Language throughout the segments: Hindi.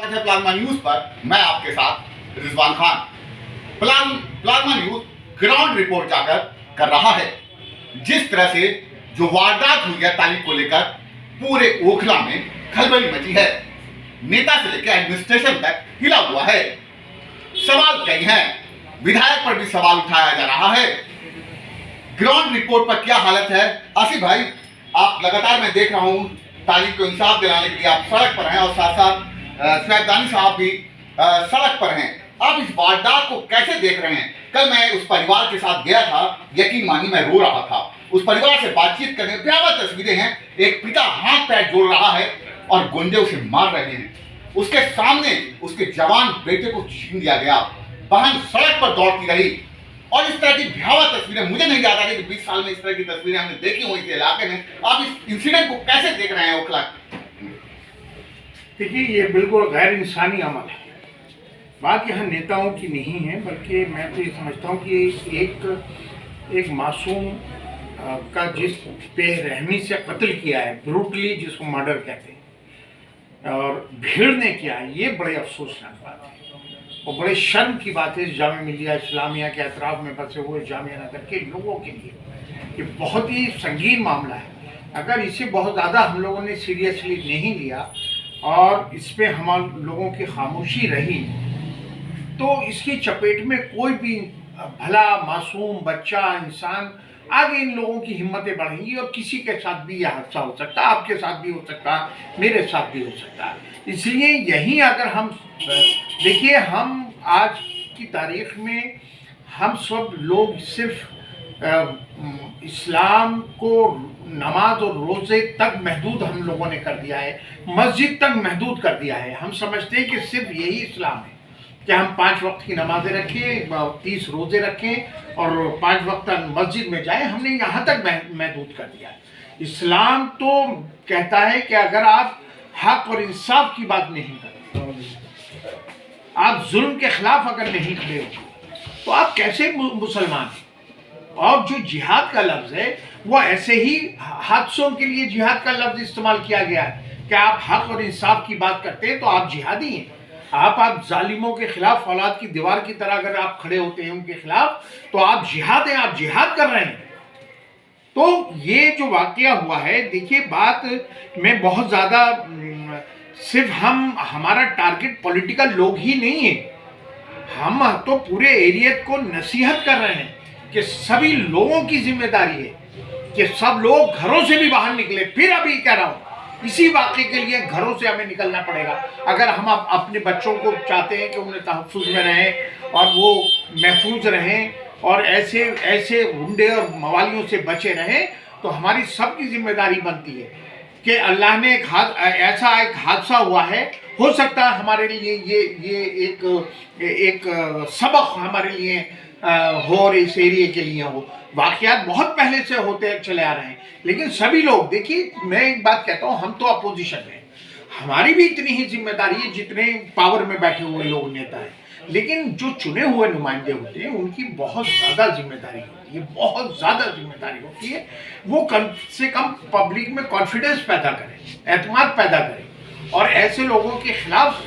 स्वागत है प्लाज्मा न्यूज पर। मैं आपके साथ Rizwan Khan. Plasma news ground report जाकर कर रहा है। जिस तरह से जो वारदात हुई है तालीब को लेकर पूरे ओखला में खलबली मची है। नेता से लेकर एडमिनिस्ट्रेशन तक हिला हुआ है। सवाल कई हैं, विधायक पर भी सवाल उठाया जा रहा है। ग्राउंड रिपोर्ट पर क्या हालत है आसिफ भाई, आप लगातार मैं देख रहा हूं तारीख को इंसाफ दिलाने के लिए आप सड़क पर हैं और साथ साथ सैयदानी साहब भी सड़क पर हैं। आप इस वारदात को कैसे देख रहे हैं? कल मैं उस परिवार के साथ गया था, यकीन मानिए मैं रो रहा था। उस परिवार से बातचीत करने भयावह तस्वीरें हैं। एक पिता हाथ पैर जोड़ रहा है और गुंडे उसे मार रहे हैं। उसके सामने उसके जवान बेटे को छीन लिया गया। बहन सड़क पर दौड़ती रही और इस तरह की भयावह तस्वीरें मुझे नहीं याद आ रही कि 20 साल में इस तरह की तस्वीरें हमने देखी हुई इस इलाके में। आप इस इंसिडेंट को कैसे देख रहे हैं ओखला? देखिए, ये बिल्कुल गैर इंसानी अमल है। बात यहाँ नेताओं की नहीं है, बल्कि मैं तो ये समझता हूँ कि एक मासूम का जिस बेरहमी से कत्ल किया है, ब्रूटली जिसको मर्डर कहते हैं, और भीड़ ने किया है, ये बड़े अफसोसनाक बात है और बड़े शर्म की बात है। जामिया मिलिया इस्लामिया के अतराफ में बसे हुए जामिया नगर के लोगों के लिए ये बहुत ही संगीन मामला है। अगर इसे बहुत ज़्यादा हम लोगों ने सीरियसली नहीं लिया और इस पर हम लोगों की खामोशी रही तो इसकी चपेट में कोई भी भला मासूम बच्चा इंसान आगे इन लोगों की हिम्मतें बढ़ेंगी और किसी के साथ भी यह हादसा हो सकता है। आपके साथ भी हो सकता है, मेरे साथ भी हो सकता है। इसलिए यही अगर हम देखिए, हम आज की तारीख में हम सब लोग सिर्फ इस्लाम को नमाज और रोज़े तक महदूद हम लोगों ने कर दिया है, मस्जिद तक महदूद कर दिया है। हम समझते हैं कि सिर्फ यही इस्लाम है कि हम 5 वक्त की नमाजें रखें, 30 रोज़े रखें और 5 वक्त मस्जिद में जाएं। हमने यहाँ तक महदूद कर दिया है। इस्लाम तो कहता है कि अगर आप हक और इंसाफ की बात नहीं करते, आप जुल्म के खिलाफ अगर नहीं खड़े हो तो आप कैसे मुसलमान हैं? और जो जिहाद का लफ्ज़ है वो ऐसे ही हादसों के लिए जिहाद का लफ्ज़ इस्तेमाल किया गया है कि आप हक और इंसाफ की बात करते हैं तो आप जिहादी हैं। आप जालिमों के खिलाफ औलाद की दीवार की तरह अगर आप खड़े होते हैं उनके खिलाफ तो आप जिहाद हैं, आप जिहाद कर रहे हैं। तो ये जो वाकया हुआ है, देखिए बात में बहुत ज़्यादा सिर्फ हमारा टारगेट पॉलिटिकल लोग ही नहीं है, हम तो पूरे एरिया को नसीहत कर रहे हैं कि सभी लोगों की जिम्मेदारी है कि सब लोग घरों से भी बाहर निकले। फिर अभी कह रहा हूँ, इसी वाक़े के लिए घरों से हमें निकलना पड़ेगा। अगर हम अपने बच्चों को चाहते हैं कि उन्हें तहफ़्फ़ुज़ में रहें और वो महफूज रहें और ऐसे गुंडे और मवालियों से बचे रहें, तो हमारी सबकी जिम्मेदारी बनती है कि अल्लाह ने ऐसा एक हादसा हुआ है, हो सकता है हमारे लिए ये एक सबक हमारे लिए हो और इस एरिए के लिए हो। वाक़यात बहुत पहले से होते चले आ रहे हैं, लेकिन सभी लोग देखिए, मैं एक बात कहता हूँ, हम तो अपोजिशन में, हमारी भी इतनी ही जिम्मेदारी है जितने पावर में बैठे हुए लोग नेता हैं, लेकिन जो चुने हुए नुमाइंदे होते हैं उनकी बहुत ज़्यादा जिम्मेदारी होती है, बहुत ज़्यादा जिम्मेदारी होती है। वो कम से कम पब्लिक में कॉन्फिडेंस पैदा करें, एतमाद पैदा करें और ऐसे लोगों के खिलाफ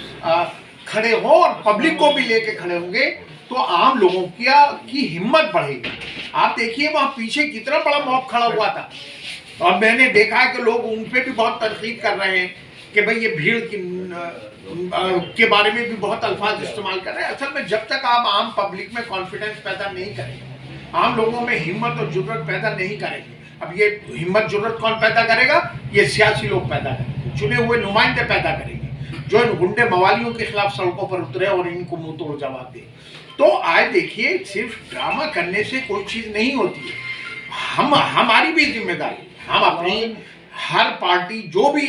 खड़े हों और पब्लिक को भी लेके खड़े होंगे तो आम लोगों की हिम्मत बढ़ेगी। आप देखिए वहाँ पीछे कितना बड़ा मॉब खड़ा हुआ था और मैंने देखा है कि लोग उन पर भी बहुत तनकीद कर रहे हैं कि भाई ये भीड़ के बारे में भी बहुत अल्फाज इस्तेमाल कर रहे हैं। असल में जब तक आप आम पब्लिक में कॉन्फिडेंस पैदा नहीं करेंगे, आम लोगों में हिम्मत और जुर्रत पैदा नहीं करेंगे, अब ये हिम्मत जुर्रत कौन पैदा करेगा? ये सियासी लोग पैदा करेंगे, चुने हुए नुमाइंदे पैदा करेंगे जो इन गुंडे मवालियों के खिलाफ सड़कों पर उतरे और इनको मुंह तोड़ जवाब दे। तो आज देखिए, सिर्फ ड्रामा करने से कोई चीज़ नहीं होती है। हमारी भी जिम्मेदारी, हम अपनी हर पार्टी जो भी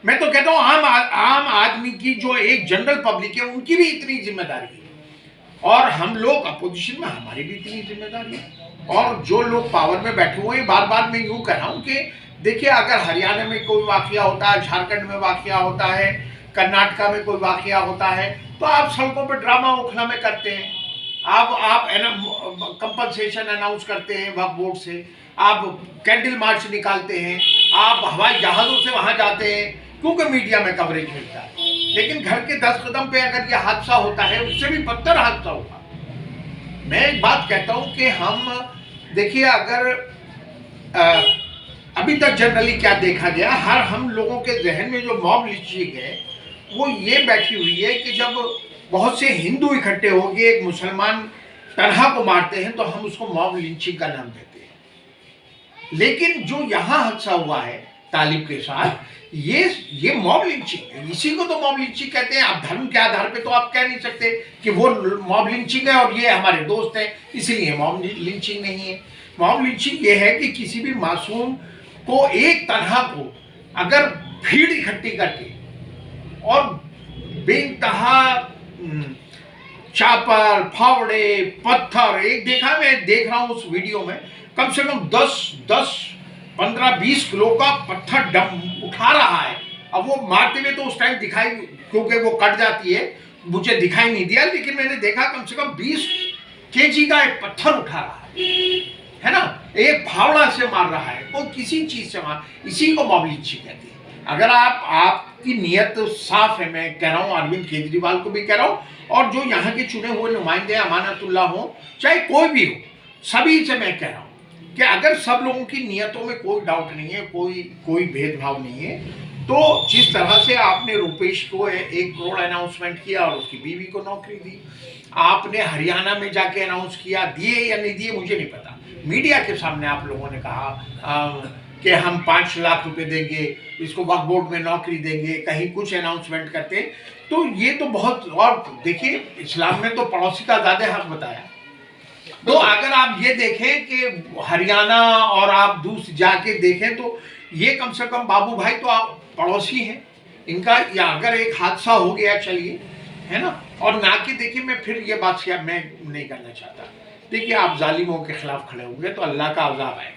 मैं तो कहता हूँ आम आदमी की जो एक जनरल पब्लिक है उनकी भी इतनी जिम्मेदारी है और हम लोग अपोजिशन में हमारी भी इतनी जिम्मेदारी है। और जो लोग पावर में बैठे हुए हैं, बार बार मैं यूँ कह रहा हूँ कि देखिए, अगर हरियाणा में कोई वाकया होता है, झारखंड में वाकया होता है, कर्नाटका में कोई वाकया होता है, तो आप सड़कों पर ड्रामा ओखला में करते हैं, आप कंपनसेशन अनाउंस करते हैं वक्फ बोर्ड से, आप कैंडल मार्च निकालते हैं, आप हवाई जहाज़ों से वहाँ जाते हैं क्योंकि मीडिया में कवरेज मिलता है। लेकिन घर के 10 कदम पे अगर ये हादसा होता है, उससे भी बदतर हादसा होगा। मैं एक बात कहता हूं कि हम देखिए, अगर अभी तक जनरली क्या देखा गया, हर हम लोगों के जहन में जो मॉब लिंचिंग है वो ये बैठी हुई है कि जब बहुत से हिंदू इकट्ठे होंगे एक मुसलमान तनहा को मारते हैं तो हम उसको मॉब लिंचिंग का नाम देते हैं। लेकिन जो यहाँ हादसा हुआ है तालिब के साथ, ये मॉब लिंचिंग है, इसी को तो मॉब लिंचिंग कहते हैं। आप धर्म के आधार पे तो आप कह नहीं सकते कि वो मॉब लिंचिंग है और ये हमारे दोस्त हैं इसलिए मॉब लिंचिंग नहीं है। मॉब लिंचिंग ये है कि किसी भी मासूम को, एक तनहा को अगर भीड़ इकट्ठी करके और बेइंतहा चापर, फावड़े, पत्थर, एक मैं देख रहा हूं उस वीडियो में कम से कम 15-20 किलो का पत्थर डम उठा रहा है। अब वो मारते हुए तो उस टाइम दिखाई, क्योंकि वो कट जाती है, मुझे दिखाई नहीं दिया, लेकिन मैंने देखा कम से कम 20 केजी का एक पत्थर उठा रहा है ना, एक फावड़ा से मार रहा है, वो किसी चीज से मार, इसी को मॉब लिंचिंग कहते हैं। अगर आपकी नियत साफ है, मैं कह रहा हूँ, अरविंद केजरीवाल को भी कह रहा हूँ, और जो यहाँ के चुने हुए नुमाइंदे अमानतुल्ला हो, चाहे कोई भी हो, सभी से मैं कह रहा हूँ कि अगर सब लोगों की नियतों में कोई डाउट नहीं है, कोई भेदभाव नहीं है, तो जिस तरह से आपने रुपेश को 1 करोड़ अनाउंसमेंट किया और उसकी बीवी को नौकरी दी, आपने हरियाणा में जाके अनाउंस किया, दिए या नहीं दिए मुझे नहीं पता, मीडिया के सामने आप लोगों ने कहा कि हम 5 लाख रुपए देंगे, इसको वक्फ बोर्ड में नौकरी देंगे, कहीं कुछ अनाउंसमेंट करते, तो ये तो बहुत, और देखिए इस्लाम में तो पड़ोसी का ज़्यादा हक बताया। तो अगर आप ये देखें कि हरियाणा और आप दूसरी जाके देखें तो ये कम से कम बाबू भाई तो आप पड़ोसी हैं इनका, या अगर एक हादसा हो गया चलिए, है ना, और ना कि देखिए मैं फिर ये बात शेयर मैं नहीं करना चाहता, देखिए आप जालिमों के खिलाफ खड़े होंगे तो अल्लाह का अज़ाब आएगा,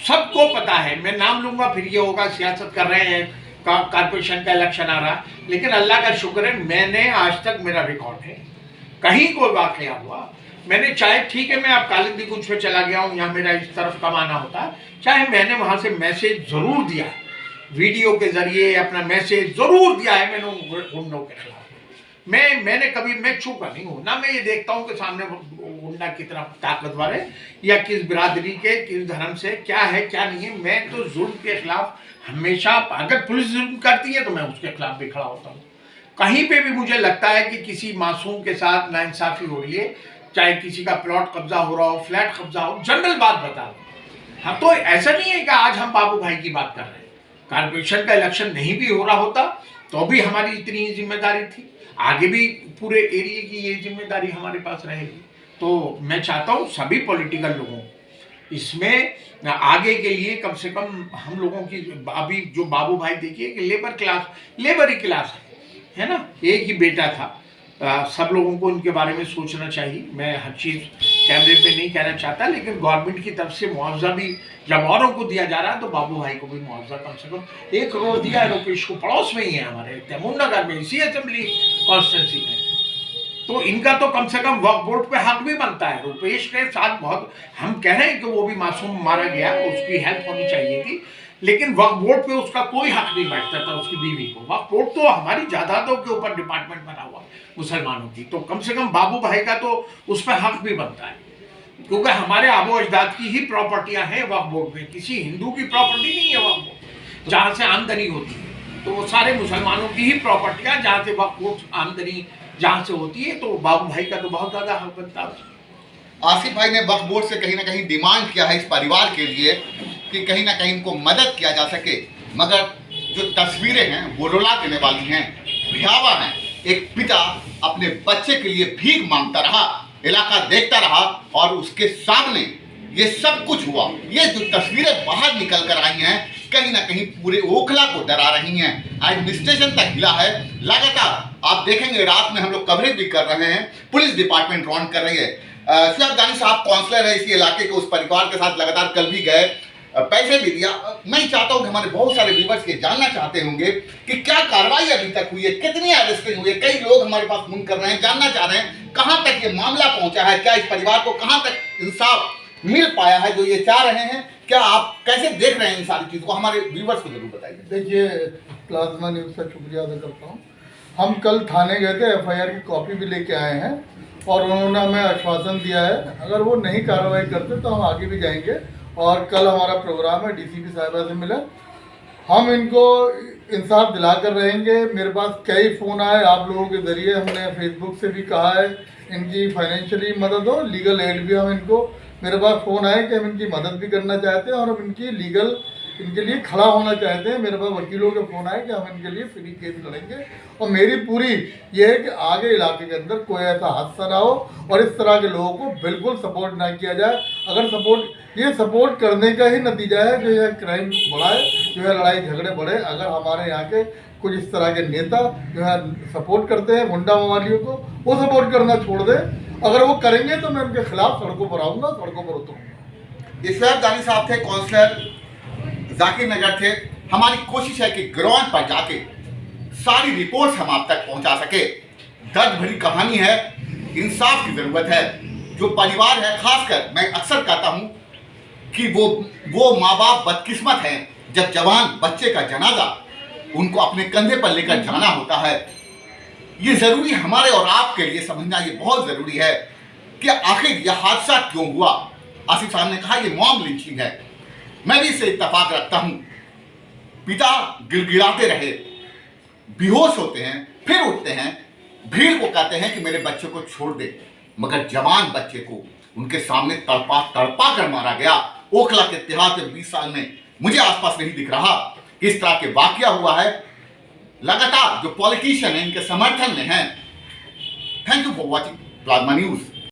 सबको पता है। मैं नाम लूंगा फिर ये होगा सियासत कर रहे हैं, कॉर्पोरेशन का इलेक्शन आ रहा, लेकिन अल्लाह का शुक्र है मैंने आज तक, मेरा रिकॉर्ड है, कहीं कोई वाकया हुआ मैंने, चाहे ठीक है मैं अब कालिंदी कुंज पे चला गया हूँ, यहाँ मेरा इस तरफ कमाना होता है, चाहे मैंने वहां से मैसेज जरूर दिया है, वीडियो के जरिए अपना मैसेज जरूर दिया है मैंने गुंडों के खिलाफ। मैंने कभी, मैं चूका नहीं हूँ ना, मैं ये देखता हूँ कि सामने गुंडा कितना ताकतवर है या किस बिरादरी के, किस धर्म से, क्या है क्या नहीं है। मैं तो जुल्म के खिलाफ हमेशा, अगर पुलिस जुल्म करती है तो मैं उसके खिलाफ भी खड़ा होता हूँ। कहीं पे भी मुझे लगता है कि किसी मासूम के साथ नाइंसाफी हो रही है, चाहे किसी का प्लॉट कब्जा हो रहा हो, फ्लैट कब्जा हो, जनरल बात बता रहा। हम तो ऐसा नहीं है कि आज हम बाबू भाई की बात कर रहे हैं, कॉर्पोरेशन का इलेक्शन नहीं भी हो रहा होता तो भी हमारी इतनी ही जिम्मेदारी थी, आगे भी पूरे एरिया की ये जिम्मेदारी हमारे पास रहेगी। तो मैं चाहता हूँ सभी पॉलिटिकल लोगों इसमें आगे के लिए कम से कम हम लोगों की, अभी जो बाबू भाई देखिए कि लेबर ही क्लास है ना, एक ही बेटा था, सब लोगों को इनके बारे में सोचना चाहिए। मैं हर चीज़ कैमरे पे नहीं कहना चाहता, लेकिन गवर्नमेंट की तरफ से मुआवजा भी जब औरों को दिया जा रहा है तो बाबू भाई को भी मुआवजा कम से कम 1 करोड़ दिया है। रुपेश को पड़ोस में ही है हमारे तैमूरनगर में, इसी असेंबली कॉन्स्टिट्यूंसी में, तो इनका तो कम से कम वक्फ बोर्ड पे हक भी बनता है। रुपेश के साथ बहुत, हम कह रहे हैं कि वो भी मासूम मारा गया, उसकी हेल्प होनी चाहिए थी, लेकिन वक्फ बोर्ड पे उसका कोई हक नहीं बैठता था उसकी बीवी को। वक्फ बोर्ड तो हमारी जायदादों के ऊपर डिपार्टमेंट बना हुआ मुसलमानों की, तो कम से कम बाबू भाई का तो उस पर हक भी बनता है, क्योंकि हमारे आबो अजदाद की ही प्रॉपर्टियां हैं वक्फ बोर्ड में, किसी हिंदू की प्रॉपर्टी नहीं है वक्फ बोर्ड, जहाँ से आमदनी होती है तो वो सारे मुसलमानों की ही प्रॉपर्टियां, जहाँ से वक्फ बोर्ड आमदनी जहाँ से होती है, तो बाबू भाई का तो बहुत ज़्यादा हक बनता है। आसिफ भाई ने वक्फ बोर्ड से कहीं ना कहीं डिमांड किया है इस परिवार के लिए कि कहीं ना कहीं इनको मदद किया जा सके, मगर जो तस्वीरें हैं वो रुला देने वाली हैं, भयावह हैं। एक पिता अपने बच्चे के लिए भीख मांगता रहा, इलाका देखता रहा और उसके सामने ये सब कुछ हुआ। ये जो तस्वीरें बाहर निकल कर आई हैं कहीं ना कहीं पूरे ओखला को डरा रही हैं, एडमिनिस्ट्रेशन तक हिला है। लगातार आप देखेंगे रात में हम लोग कवरेज भी कर रहे हैं, पुलिस डिपार्टमेंट रौंड कर रही है। सियाब दानी साहब काउंसलर है इसी इलाके के, उस परिवार के साथ लगातार कल भी गए, पैसे भी दिया। मैं चाहता हूं कि हमारे बहुत सारे व्यूवर्स ये जानना चाहते होंगे कि क्या कार्रवाई अभी तक हुई है, कितनी अरेस्टिंग हुई है। कई लोग हमारे पास फोन कर रहे हैं, जानना चाह रहे हैं कहां तक ये मामला पहुंचा है, क्या इस परिवार को कहां तक इंसाफ मिल पाया है जो ये चाह रहे हैं। क्या आप कैसे देख रहे हैं इन सारी चीज़ों को, हमारे व्यूवर्स को जरूर बताइए। देखिए, प्लाज्मा न्यूज़ का शुक्रिया अदा करता हूँ। हम कल थाने गए थे, एफआईआर की कॉपी भी लेके आए हैं और उन्होंने हमें आश्वासन दिया है अगर वो नहीं कार्रवाई करते तो हम आगे भी जाएंगे। और कल हमारा प्रोग्राम है डीसीपी साहिबा से मिले, हम इनको इंसाफ दिला कर रहेंगे। मेरे पास कई फ़ोन आए आप लोगों के ज़रिए, हमने फेसबुक से भी कहा है इनकी फाइनेंशियली मदद हो, लीगल एड भी हम इनको, मेरे पास फ़ोन आए कि हम इनकी मदद भी करना चाहते हैं और हम इनकी लीगल इनके लिए खड़ा होना चाहते हैं। मेरे पास वकीलों के फ़ोन आए कि हम इनके लिए फ्री केस लड़ेंगे और मेरी पूरी ये है कि आगे इलाके के अंदर कोई ऐसा हादसा ना हो और इस तरह के लोगों को बिल्कुल सपोर्ट ना किया जाए। अगर सपोर्ट करने का ही नतीजा है जो यह क्राइम बढ़ाए, जो है लड़ाई झगड़े बढ़े। अगर हमारे यहाँ के कुछ इस तरह के नेता जो है सपोर्ट करते हैं गुंडा मवालियों को, वो सपोर्ट करना छोड़ दें। अगर वो करेंगे तो मैं उनके खिलाफ सड़कों पर आऊँगा, सड़कों पर उतरूँगा। इसरार दानी साहब थे, काउंसलर जाकिर नगर थे। हमारी कोशिश है कि ग्राउंड पर जाके सारी रिपोर्ट्स हम आप तक पहुंचा सके। दर्द भरी कहानी है, इंसाफ की जरूरत है। जो परिवार है, खासकर मैं अक्सर कहता हूं कि वो माँ बाप बदकिस्मत हैं जब जवान बच्चे का जनाजा उनको अपने कंधे पर लेकर जाना होता है। ये जरूरी हमारे और आपके लिए समझना ये बहुत जरूरी है कि आखिर यह हादसा क्यों हुआ। आसिफ साहब ने कहा ये मॉब लिंचिंग है, मैं भी इससे इत्तेफाक रखता हूं। पिता गिड़गिड़ाते रहे, बेहोश होते हैं, फिर उठते हैं, भीड़ को कहते हैं कि मेरे बच्चे को छोड़ दे, मगर जवान बच्चे को उनके सामने तड़पा कर मारा गया। ओखला के इतिहास में 20 साल में मुझे आसपास नहीं दिख रहा इस तरह के वाकया हुआ है। लगातार जो पॉलिटिशियन है इनके समर्थन में है। Thank you for watching plasma news.